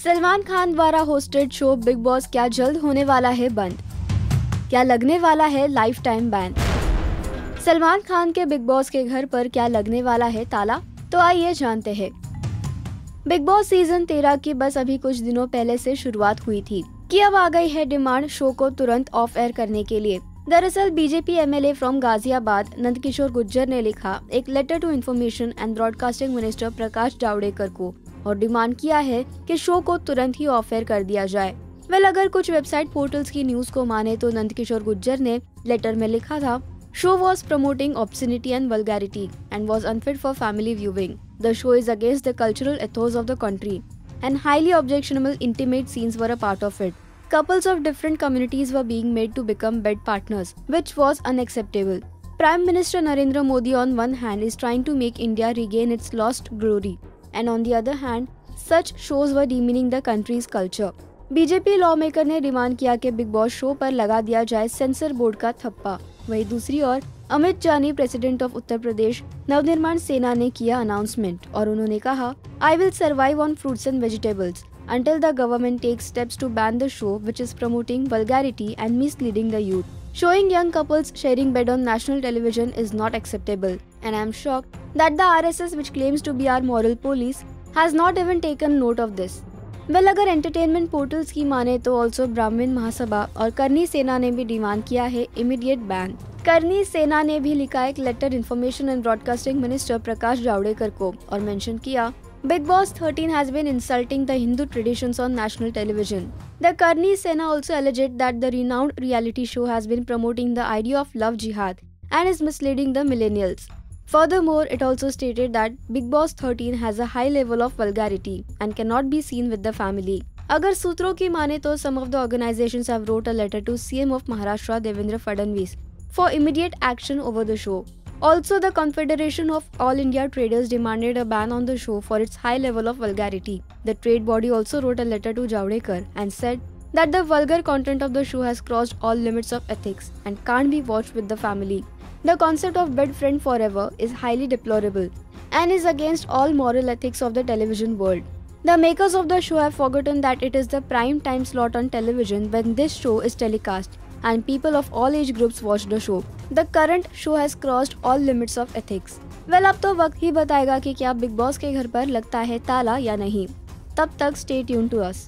सलमान खान द्वारा hosted show big boss क्या जल्द होने वाला है बंद? क्या लगने वाला है life time ban? Salman Khan के बिग बॉस के घर पर क्या लगने वाला है ताला? तो आइए जानते हैं। बिग बॉस सीजन 13 की बस अभी कुछ दिनों पहले से शुरुआत हुई थी कि अब आ गई है डिमांड शो को तुरंत ऑफ एयर करने के लिए। दरअसल BJP MLA from Ghaziabad Nandkishore Gurjar ने लिखा एक letter to information and broadcasting minister Prakash Javadekar को और डिमांड किया है कि शो को तुरंत ही ऑफ एयर कर दिया जाए। अगर कुछ वेबसाइट पोर्टल्स की न्यूज को माने तो नंदकिशोर गुर्जर ने लेटर में लिखा था, show was promoting obscenity and vulgarity and was unfit for family viewing. The show is against the cultural ethos of the country, and highly objectionable intimate scenes were a part of it. Couples of different communities were being made to become bed partners, which was unacceptable. Prime Minister Narendra Modi on one hand is trying to make India regain its lost glory, and on the other hand, such shows were demeaning the country's culture. BJP lawmaker ने demand किया कि big boss show पर लगा दिया जाए sensor board का थप्पा। वहीं दूसरी ओर अमित जानी, प्रेसिडेंट ऑफ उत्तर प्रदेश नवनिर्माण सेना ने किया अनाउंसमेंट और उन्होंने कहा, I will survive on fruits and vegetables until the government takes steps to ban the show which is promoting vulgarity and misleading the youth. Showing young couples sharing bed on national television is not acceptable, and I am shocked that the RSS, which claims to be our moral police, has not even taken note of this. अगर entertainment portals की माने तो also ब्राह्मण महासभा और करनी सेना ने भी डिमांड किया है इमीडिएट बैन। करनी सेना ने भी लिखा एक letter information and broadcasting minister Prakash Javadekar को और मेंशन किया, Big Boss 13 has been insulting the Hindu traditions on national television. The Karni Sena also alleged that the renowned reality show has been promoting the idea of love jihad and is misleading the millennials. Furthermore, it also stated that Big Boss 13 has a high level of vulgarity and cannot be seen with the family. अगर सूत्रों की माने तो some of the organizations have wrote a letter to CM of Maharashtra Devendra Fadnavis for immediate action over the show. Also, the Confederation of All India Traders demanded a ban on the show for its high level of vulgarity. The trade body also wrote a letter to Javadekar and said that the vulgar content of the show has crossed all limits of ethics and can't be watched with the family. The concept of bed friend forever is highly deplorable and is against all moral ethics of the television world. The makers of the show have forgotten that it is the prime time slot on television when this show is telecast, and people of all age groups watch the show. The current show has crossed all limits of ethics. अब तो वक्त ही बताएगा कि क्या big boss के घर पर लगता है ताला या नहीं। तब तक stay tuned to us.